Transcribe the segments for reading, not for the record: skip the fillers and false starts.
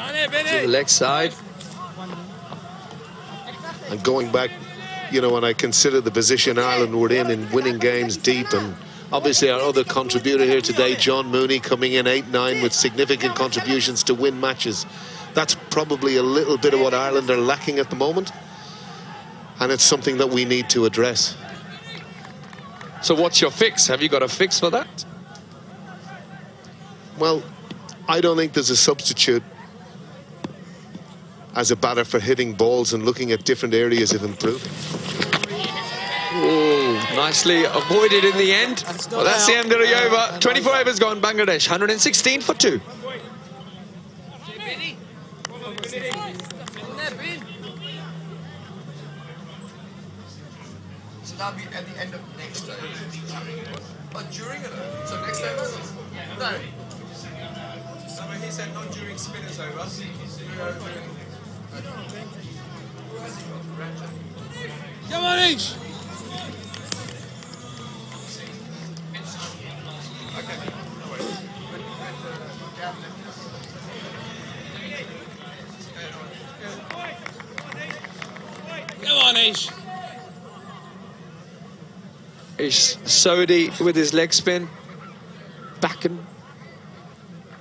to the leg side. And going back, you know, when I consider the position Ireland were in winning games deep, and obviously our other contributor here today, John Mooney, coming in 8-9 with significant contributions to win matches. That's probably a little bit of what Ireland are lacking at the moment, and it's something that we need to address. So what's your fix? Have you got a fix for that? Well, I don't think there's a substitute as a batter for hitting balls and looking at different areas of improvement. Oh, nicely avoided in the end. Well, that's the end of the over. 24 overs gone, Bangladesh, 116 for 2. So that'll be at the end of next over. But during it, so next over? No. He said not during spinners over. Come on, H. Come on, H. Ish Sodhi with his leg spin. Back and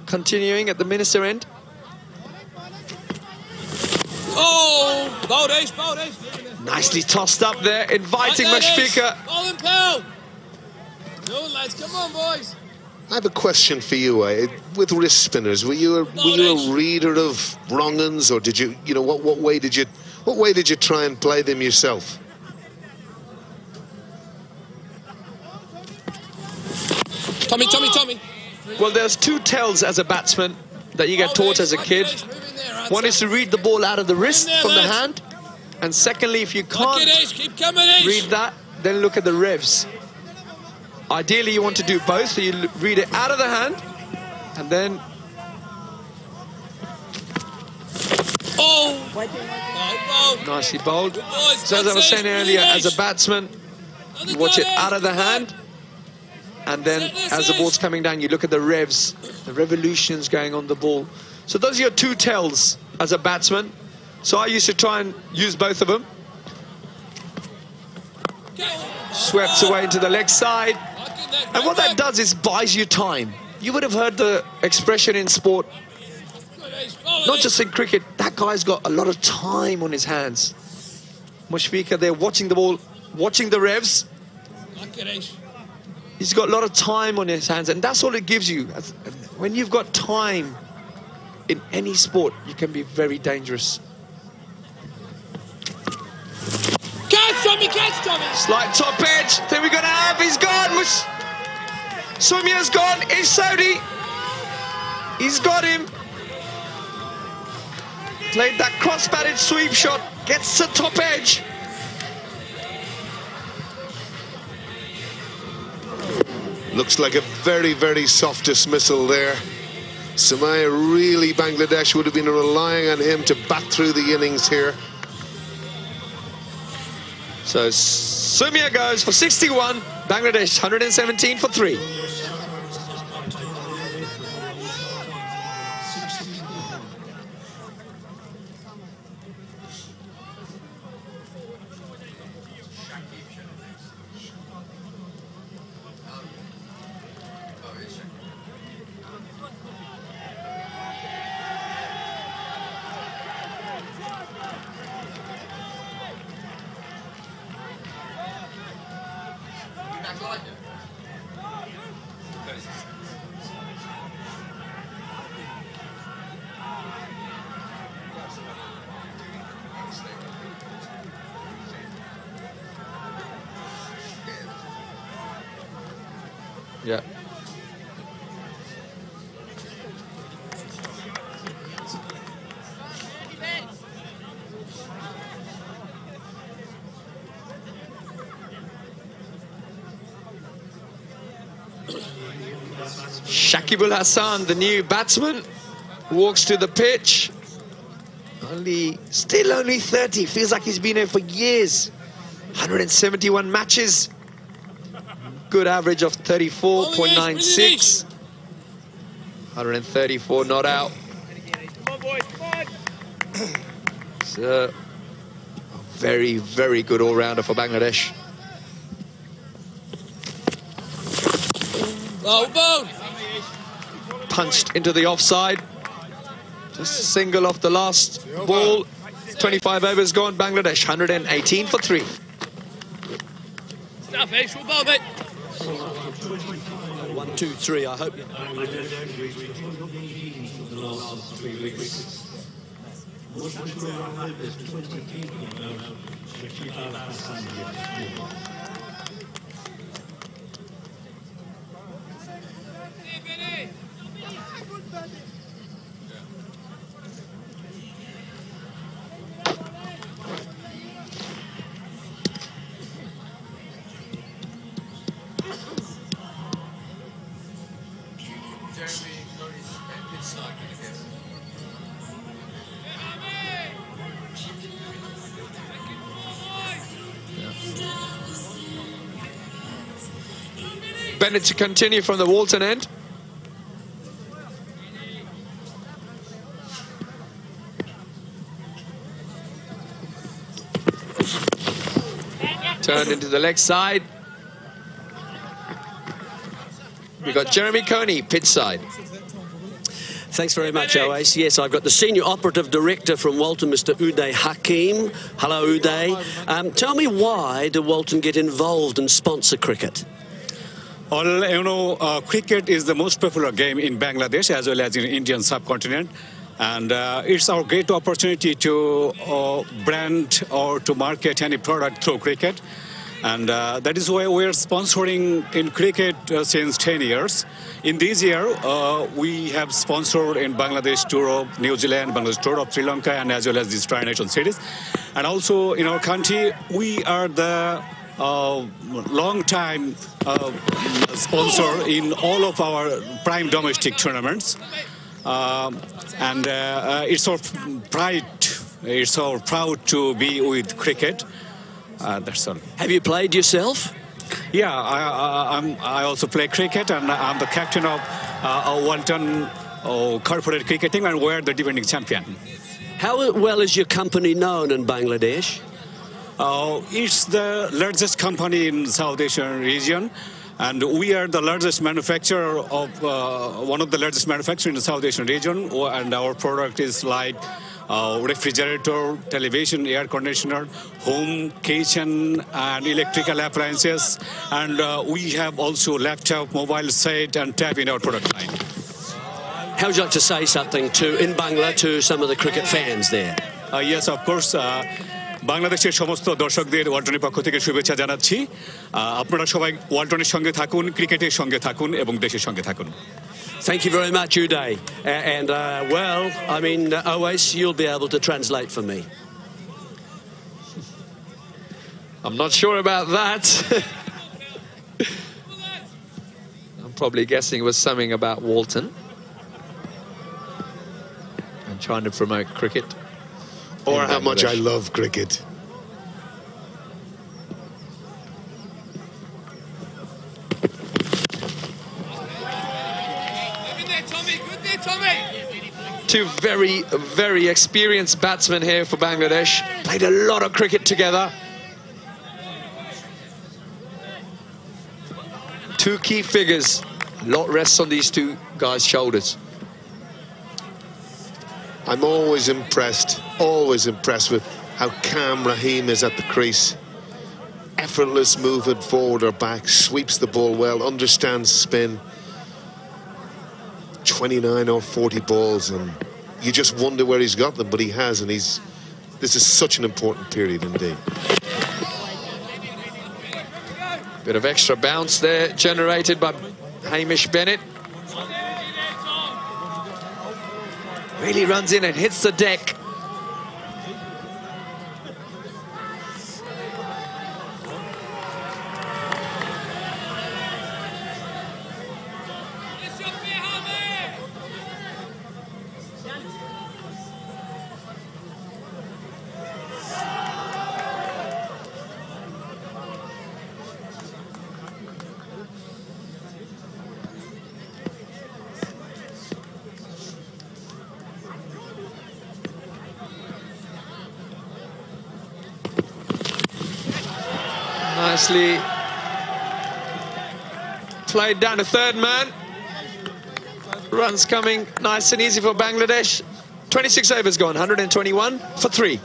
continuing at the Minister end. Oh, bold H, bold H. Nicely tossed up there, inviting Mushfiqur. Ball and pal. No, lads, come on, boys. I have a question for you. With wrist spinners, were you a reader of wrong uns, or did you, you know, what way did you try and play them yourself? Tommy. Well, there's two tells as a batsman that you get taught as a kid. One is to read the ball out of the wrist from the hand, and secondly, if you can't read that, then look at the revs. Ideally, you want to do both, so you read it out of the hand, and then... Nicely bowled. So as I was saying earlier, as a batsman, you watch it out of the hand, and then as the ball's coming down, you look at the revs, the revolutions going on the ball. So those are your two tells as a batsman. So I used to try and use both of them. Swept away into the leg side. And what that does is buys you time. You would have heard the expression in sport, not just in cricket, that guy's got a lot of time on his hands. Mushfiqur there watching the ball, watching the revs. He's got a lot of time on his hands, and that's all it gives you. When you've got time in any sport, you can be very dangerous. Catch Tommy! Slight top edge. Then we're going to have, he's gone. Soumya's gone. Ish Sodhi. He's got him. Played that cross-batted sweep shot. Gets to top edge. Looks like a very, very soft dismissal there. Soumya really, Bangladesh would have been relying on him to bat through the innings here. So Soumya goes for 61, Bangladesh 117 for 3. Yeah. Shakib Al Hasan, the new batsman, walks to the pitch. Still only 30. Feels like he's been here for years. 171 matches. Good average of 34.96. 134 not out. Come on, boys. It's a very, very good all-rounder for Bangladesh. Oh, bone! Punched into the offside. Just a single off the last ball. 25 overs gone. Bangladesh 118 for 3. Stuff, eh? Short ball, mate. 1, 2, 3. I hope. Bennett to continue from the Walton end. Turned into the leg side. We've got Jeremy Coney, pitch side. Thanks very much, Oase. Yes, I've got the Senior Operative Director from Walton, Mr. Uday Hakim. Hello, Uday. Tell me, why do Walton get involved and sponsor cricket? Well, you know, cricket is the most popular game in Bangladesh as well as in Indian subcontinent. And it's our great opportunity to brand or to market any product through cricket. And that is why we're sponsoring in cricket since 10 years. In this year, we have sponsored in Bangladesh tour of New Zealand, Bangladesh tour of Sri Lanka, and as well as this Tri-Nation Series. And also in our country, we are the long-time sponsor in all of our prime domestic tournaments. And it's our pride, it's our proud to be with cricket. That's all. Have you played yourself? Yeah, I also play cricket, and I'm the captain of Walton corporate cricket team, and we're the defending champion. How well is your company known in Bangladesh? It's the largest company in South Asian region, and we are the largest manufacturer of one of the largest manufacturers in the South Asian region, and our product is like refrigerator, television, air conditioner, home, kitchen, and electrical appliances, and we have also laptop, mobile set, and tab in our product line. How would you like to say something in Bangla to some of the cricket fans there? Yes, of course. বাংলাদেশের সমস্ত দর্শকদের ওয়ালটনের পক্ষ থেকে শুভেচ্ছা জানাচ্ছি। আপনারা সবাই ওয়ালটনের সঙ্গে থাকুন, ক্রিকেটের সঙ্গে থাকুন এবং দেশের সঙ্গে থাকুন। Thank you very much, Uday. And well, I mean, Oase, you'll be able to translate for me. I'm not sure about that. I'm probably guessing it was something about Walton and trying to promote cricket. Or how much I love cricket. Two very, very experienced batsmen here for Bangladesh. Played a lot of cricket together. Two key figures. A lot rests on these two guys' shoulders. I'm always impressed with how calm Rahim is at the crease. Effortless movement forward or back, sweeps the ball well, understands spin. 29 or 40 balls, and you just wonder where he's got them, but he has, and this is such an important period indeed. Bit of extra bounce there generated by Hamish Bennett. Really runs in and hits the deck. Nicely played down to third man. Runs coming nice and easy for Bangladesh. 26 overs gone, 121 for 3.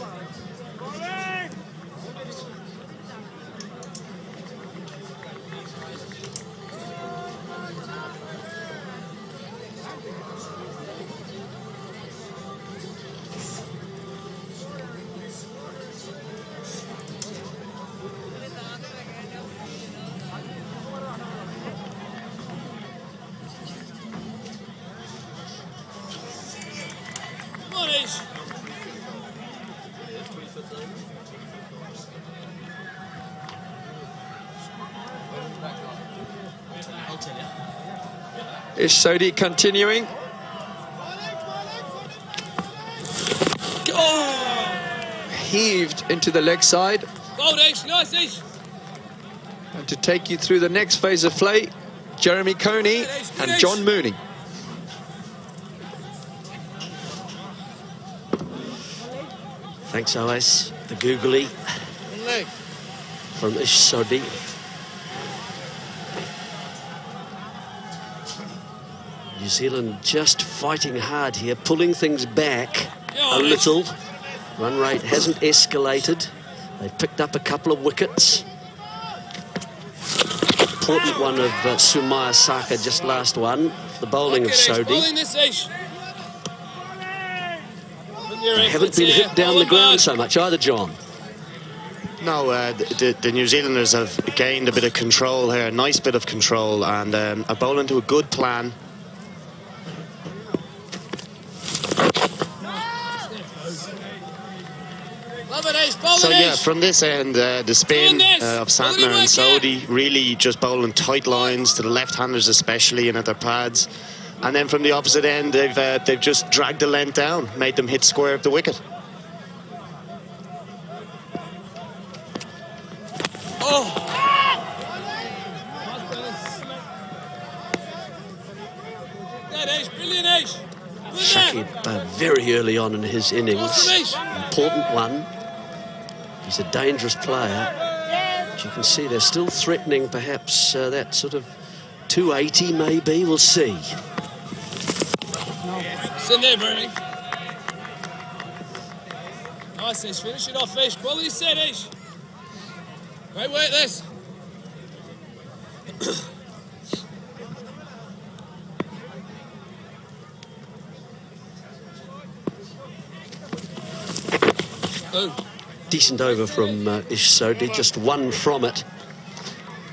Ish Sodhi continuing. Oh! Heaved into the leg side. And to take you through the next phase of play, Jeremy Coney and John Mooney. Thanks, OS. The googly from Ish Sodhi. New Zealand just fighting hard here, pulling things back a little. Run rate hasn't escalated. They've picked up a couple of wickets. Important one of Sumaya Saka, just last one. The bowling of Sodhi. They haven't been hit down the ground so much either, John. No, the New Zealanders have gained a bit of control here, a nice bit of control, and are bowling to a good plan. So yeah, from this end, the spin of Santner and Sodhi really just bowling tight lines to the left-handers especially and at their pads. And then from the opposite end, they've just dragged the length down, made them hit square of the wicket. Shakib very early on in his innings, important one. He's a dangerous player. As you can see, they're still threatening perhaps that sort of 280 maybe, we'll see. It's in there, Bernie. Nice, Ish. Finish it off, Ish. Quality set, Ish. Great work, this. Decent over from Ish Sodhi, just one from it.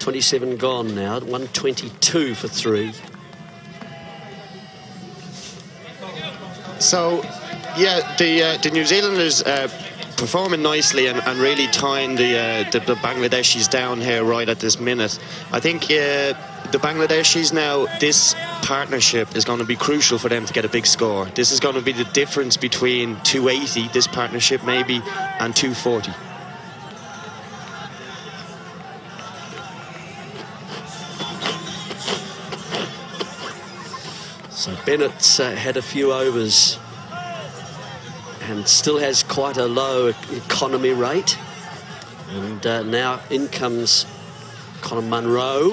27 gone now, 122 for 3. So, yeah, the New Zealanders performing nicely and really tying the Bangladeshis down here right at this minute. I think the Bangladeshis now, this partnership is going to be crucial for them to get a big score. This is going to be the difference between 280, this partnership maybe, and 240. So Bennett's had a few overs and still has quite a low economy rate. And now in comes Conor Munro,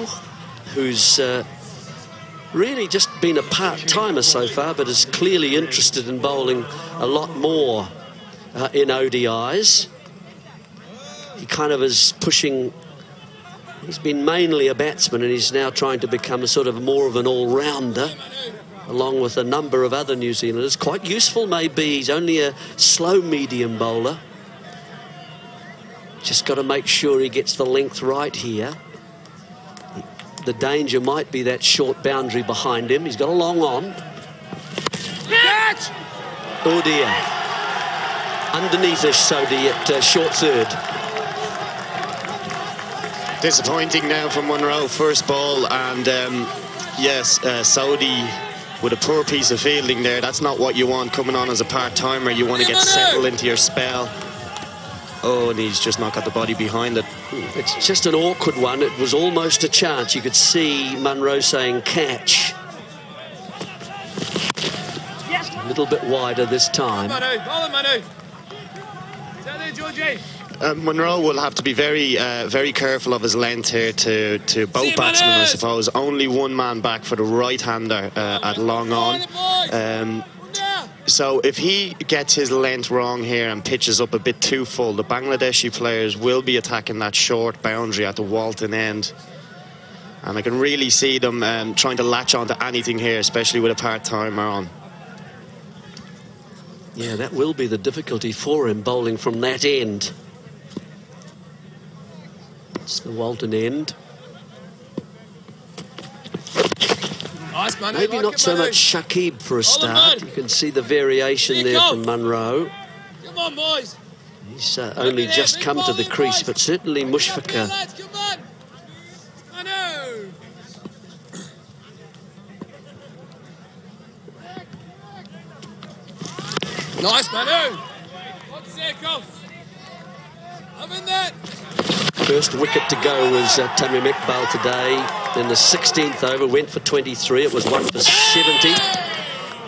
who's really just been a part-timer so far, but is clearly interested in bowling a lot more in ODIs. He kind of is pushing. He's been mainly a batsman and he's now trying to become a sort of more of an all-rounder, along with a number of other New Zealanders. Quite useful maybe. He's only a slow medium bowler. Just got to make sure he gets the length right here. The danger might be that short boundary behind him. He's got a long on. Catch! Oh dear. Underneath Ish Sodhi at short third. Disappointing now from Munro, first ball, and yes, Sodhi with a poor piece of fielding there. That's not what you want coming on as a part-timer. You want to get settled into your spell. Oh, and he's just not got the body behind it. It's just an awkward one. It was almost a chance. You could see Munro saying catch. A little bit wider this time. Manu, Manu. Is that there, Georgie? Monroe will have to be very, very careful of his length here to both batsmen, I suppose. Only one man back for the right-hander at long on. So if he gets his length wrong here and pitches up a bit too full, the Bangladeshi players will be attacking that short boundary at the Walton end. And I can really see them trying to latch onto anything here, especially with a part-timer on. Yeah, that will be the difficulty for him, bowling from that end. It's the Walton end. Nice, Manu. Maybe like not it, so Manu. much Shakib for a Hold on, start. man. You can see the variation there from Munro. Come on, boys. He's only just come to the crease, but certainly Mushfiqur. Lads, come on. Manu. Nice, Manu. 1 second. I'm in that. First wicket to go was Tamim Iqbal today. Then the 16th over went for 23. It was 1 for 70.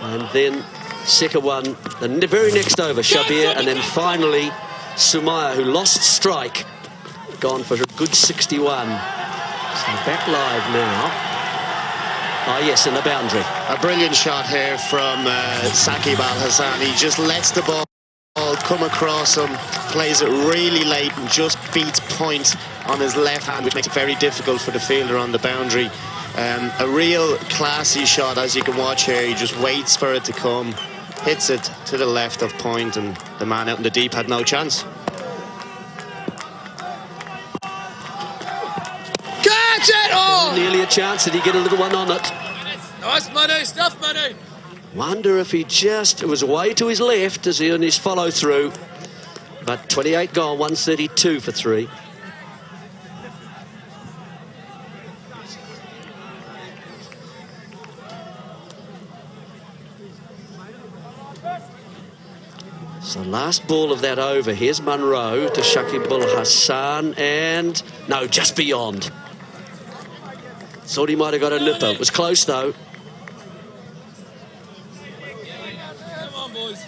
And then second one, the very next over, Shabir. And then finally, Sumaya, who lost strike, gone for a good 61. So back live now. Ah, yes, in the boundary. A brilliant shot here from Saqib Al Hassan. He just lets the ball come across him, plays it really late and just beats point on his left hand, which makes it very difficult for the fielder on the boundary. A real classy shot, as you can watch here. He just waits for it to come, hits it to the left of point, and the man out in the deep had no chance. Catch it! Oh! Nearly a chance. Did he get a little one on it? Nice, Manu. Stuff, Manu. Wonder if he just, it was away to his left as he on his follow through. But 28 gone, 132 for 3. So last ball of that over. Here's Munro to Shakib Al Hassan, and no, just beyond. Thought he might have got a nipper. It was close though. Come on, boys.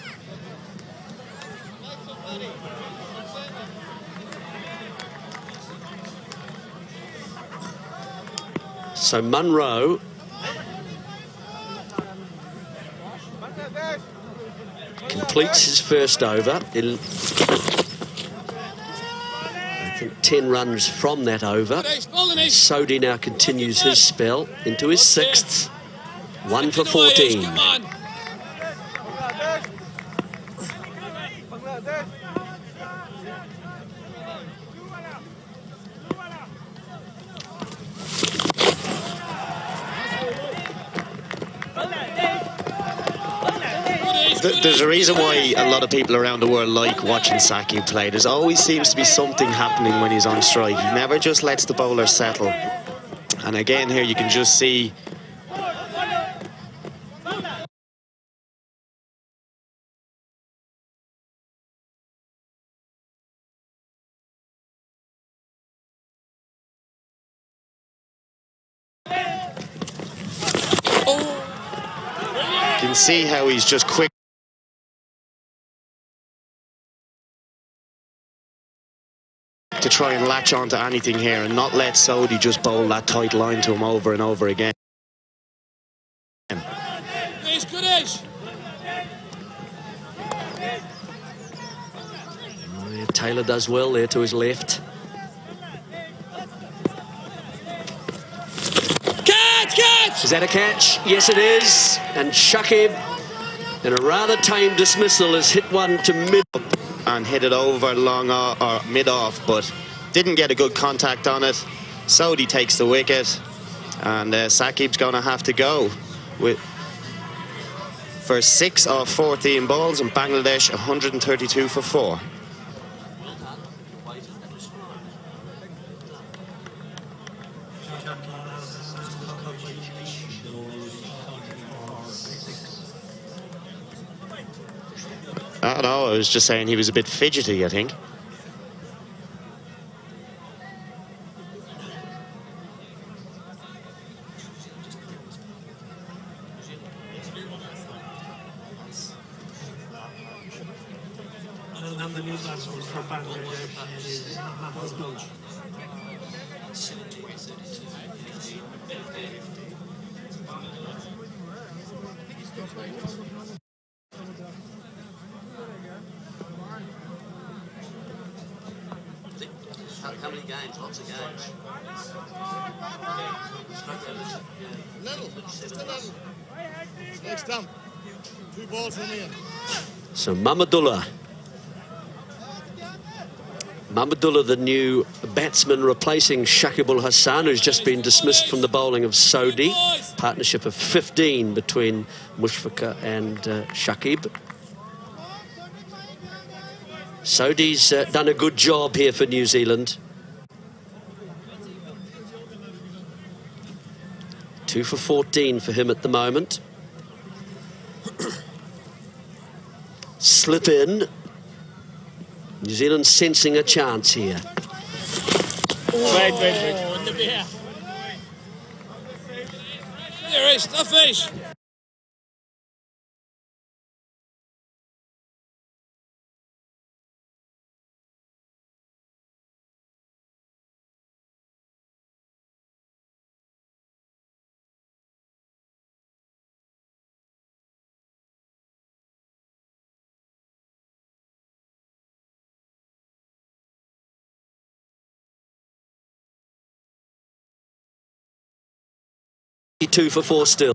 So Munro completes his first over. I think 10 runs from that over. Sodhi now continues his spell into his 6th. 1 for 14. Come on. There's a reason why a lot of people around the world like watching Saqib play. There's always seems to be something happening when he's on strike. He never just lets the bowler settle. And again here you can just see how he's just quick to try and latch onto anything here and not let Sodhi just bowl that tight line to him over and over again. Taylor does well there to his left. Catch! Is that a catch? Yes, it is. And Shakib, in a rather tame dismissal, has hit one to mid. And hit it over long or mid-off, but didn't get a good contact on it. Sodhi takes the wicket, and Saqib's going to have to go for 6 of 14 balls, and Bangladesh 132 for 4. I don't know, I was just saying he was a bit fidgety, I think. And the new batsman for Bangladesh is Mahmoud. How many games? Lots of games. Little, just a little. Next time, 2 balls remain. So Mahmudullah, the new batsman replacing Shakib Al Hasan, who's just been dismissed from the bowling of Sodhi. Partnership of 15 between Mushfiqur and Shakib. Sodhi's done a good job here for New Zealand. 2 for 14 for him at the moment. Slip in. New Zealand sensing a chance here. Wait. In the beer. There is the fish. Two for 4 still.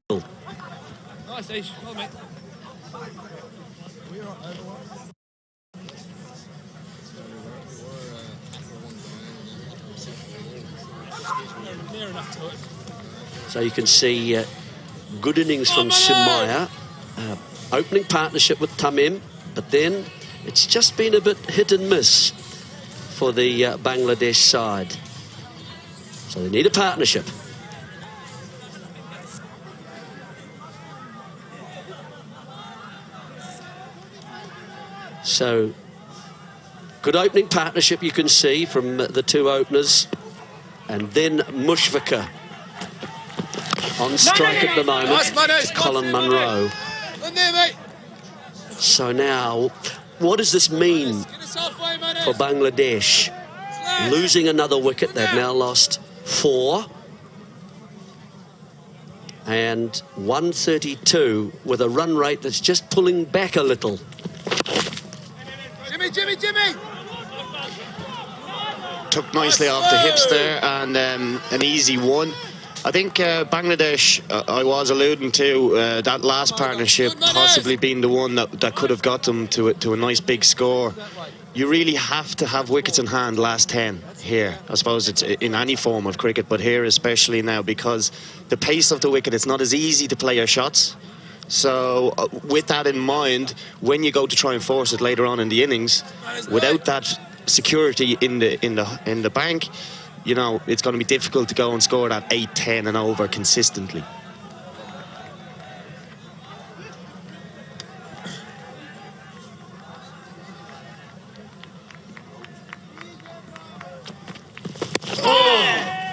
Nice, Ish. Well, mate. Near enough to it. So you can see good innings from Sumaya. Opening partnership with Tamim, but then it's just been a bit hit and miss for the Bangladesh side. So they need a partnership. So, good opening partnership you can see from the 2 openers. And then Mushfiqur on strike at the moment. Colin Munro. So now, what does this mean for Bangladesh? Losing another wicket. They've now lost 4. And 132 with a run rate that's just pulling back a little. Jimmy! Took nicely off the hips there, and an easy one. I think Bangladesh, I was alluding to that last partnership possibly being the one that could have got them to a nice big score. You really have to have wickets in hand last 10 here. I suppose it's in any form of cricket, but here especially now, because the pace of the wicket, it's not as easy to play your shots. So with that in mind, when you go to try and force it later on in the innings, without that security in the bank, you know, it's going to be difficult to go and score that 8, 10 and over consistently.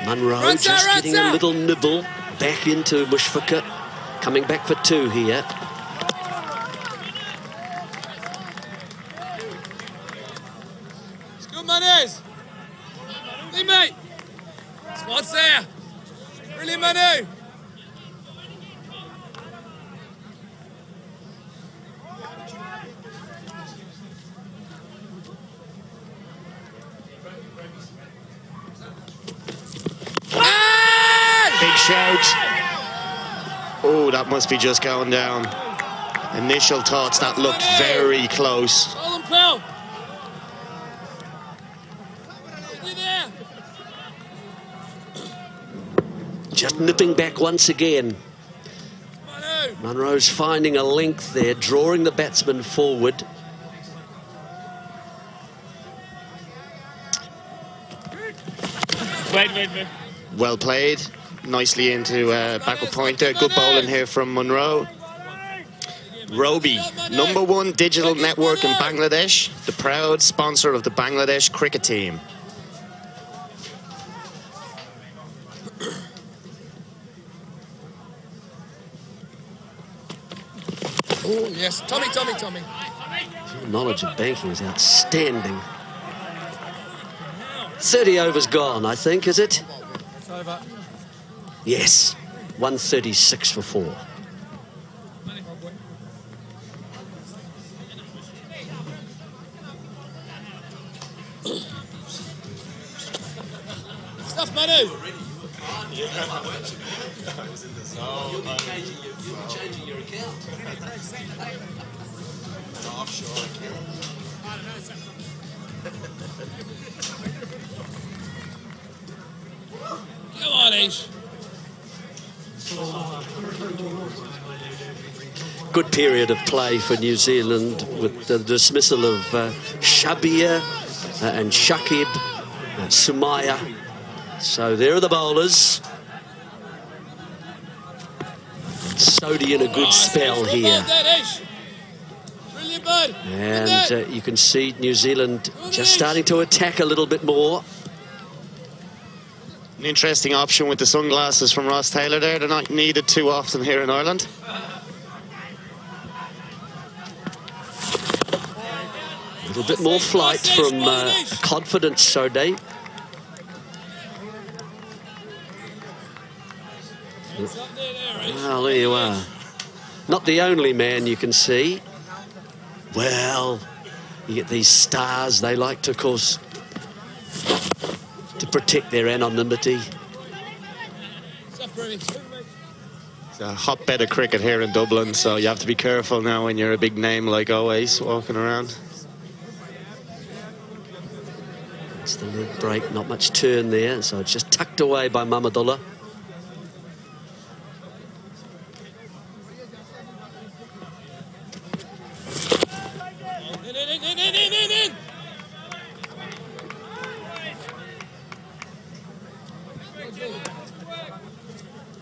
Munro just getting a little nibble back into Mushfiqur. Coming back for 2 here. It's good, Manu. Hey, mate. Squad's there. Brilliant, Manu. Big shout. Oh, that must be just going down. Initial thoughts, that looked very close. Just nipping back once again. Munro's finding a length there, drawing the batsman forward. Wait. Well played. Nicely into backward point there. Good bowling here from Munro. Robi, #1 digital network in Bangladesh, the proud sponsor of the Bangladesh cricket team. Oh, yes. Tommy. Knowledge of banking is outstanding. 30 overs gone, I think, is it? It's over. Yes, 136 for 4. Stuff, Manu. You'll be changing your account. Offshore account. Come on, Ace. Good period of play for New Zealand with the dismissal of Shabir and Shakib, Sumaya. So there are the bowlers. Sodhi in a good spell here. And you can see New Zealand just starting to attack a little bit more. An interesting option with the sunglasses from Ross Taylor there. They're not needed too often here in Ireland. A little bit more flight from confident Sodhi. Well, there you are. Not the only man you can see. Well, you get these stars. They like to, of course, to protect their anonymity. It's a hotbed of cricket here in Dublin, so you have to be careful now when you're a big name like Owace walking around. It's the leg break, not much turn there, so it's just tucked away by Mahmudullah. In.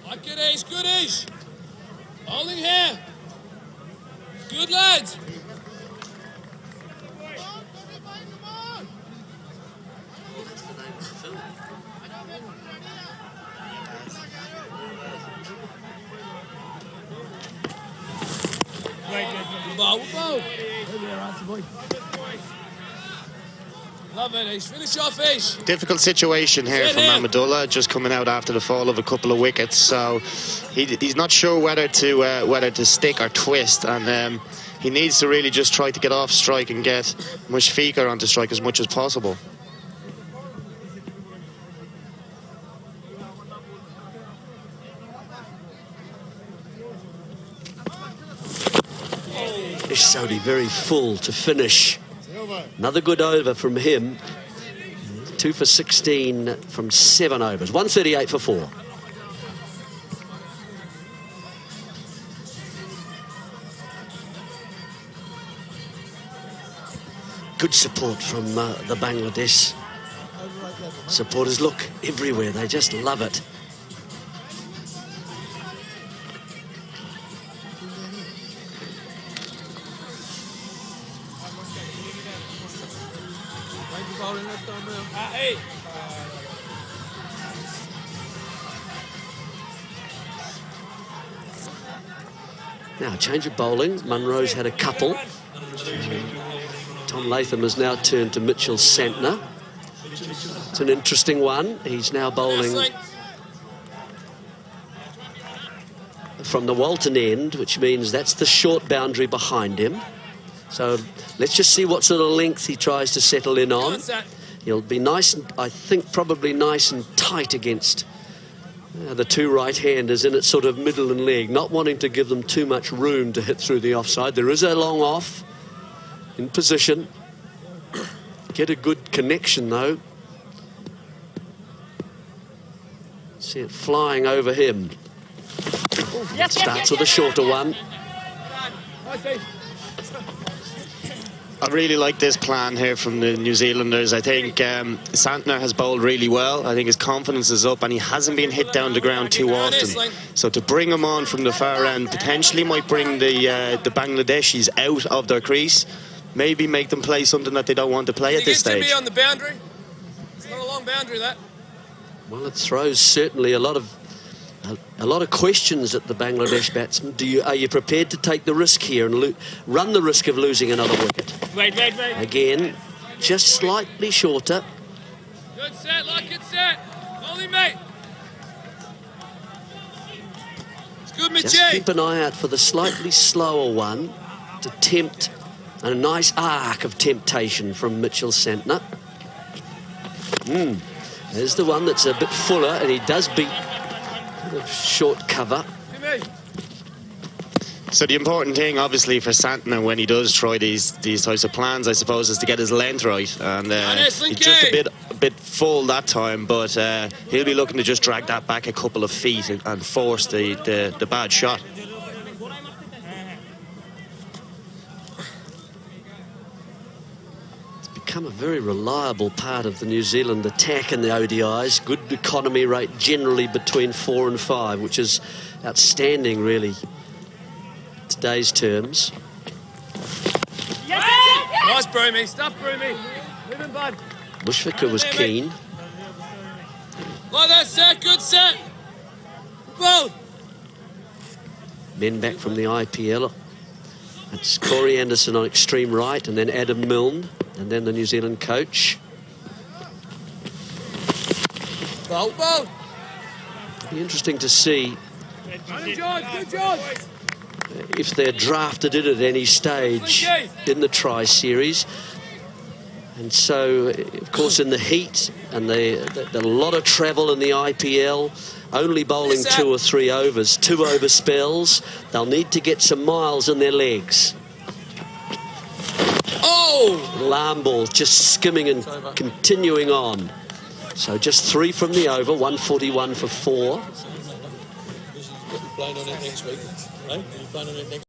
Like it, Ace, good Ace. Holding here. Good lads. Love it, Ace. Finish off, Ace. Difficult situation here for Mahmudullah, just coming out after the fall of a couple of wickets, so he's not sure whether to stick or twist, and he needs to really just try to get off strike and get Mushfiqur onto strike as much as possible. Sodhi very full to finish. Another good over from him. 2 for 16 from 7 overs. 138 for 4. Good support from the Bangladesh supporters. Look everywhere. They just love it. Now, change of bowling. Munro's had a couple. Tom Latham has now turned to Mitchell Santner. It's an interesting one. He's now bowling from the Walton end, which means that's the short boundary behind him. So let's just see what sort of length he tries to settle in on. He'll be nice, and I think probably nice and tight against the two right-handers in its sort of middle and leg, not wanting to give them too much room to hit through the offside. There is a long off in position. Get a good connection, though. See it flying over him. Starts with a shorter one. I really like this plan here from the New Zealanders. I think Santner has bowled really well. I think his confidence is up and he hasn't been hit down the ground too often. So to bring him on from the far end potentially might bring the Bangladeshis out of their crease. Maybe make them play something that they don't want to play at this stage. Be on the boundary. It's not a long boundary, that. Well, it throws certainly a lot of A lot of questions at the Bangladesh batsmen. Are you prepared to take the risk here and run the risk of losing another wicket? Wait. Again, just slightly shorter. Good set, like it's set. Only mate. It's good, Mitchie. Just keep an eye out for the slightly slower one to tempt, and a nice arc of temptation from Mitchell Santner. There's the one that's a bit fuller, and he does beat the short cover. So the important thing, obviously, for Santner when he does try these types of plans, I suppose, is to get his length right. And he's just a bit full that time, but he'll be looking to just drag that back a couple of feet and force the bad shot. Become a very reliable part of the New Zealand attack in the ODIs. Good economy rate generally between 4 and 5, which is outstanding, really, today's terms. Nice, Broomy. Stuff, Broomy. Live in, bud. Mushfiqur was keen. Like that set. Good set. Well. Men back from the IPL. It's Corey Anderson on extreme right, and then Adam Milne, and then the New Zealand coach. Bolt. It'll be interesting to see Good George. if they're drafted in at any stage in the Tri-Series. And so, of course, in the heat and the lot of travel in the IPL, only bowling 2 or 3 overs, 2 over spells, they'll need to get some miles in their legs. Oh! Alarm ball just skimming and continuing on. So just 3 from the over, 141 for 4. Playing on it next week, right? Are you playing on it next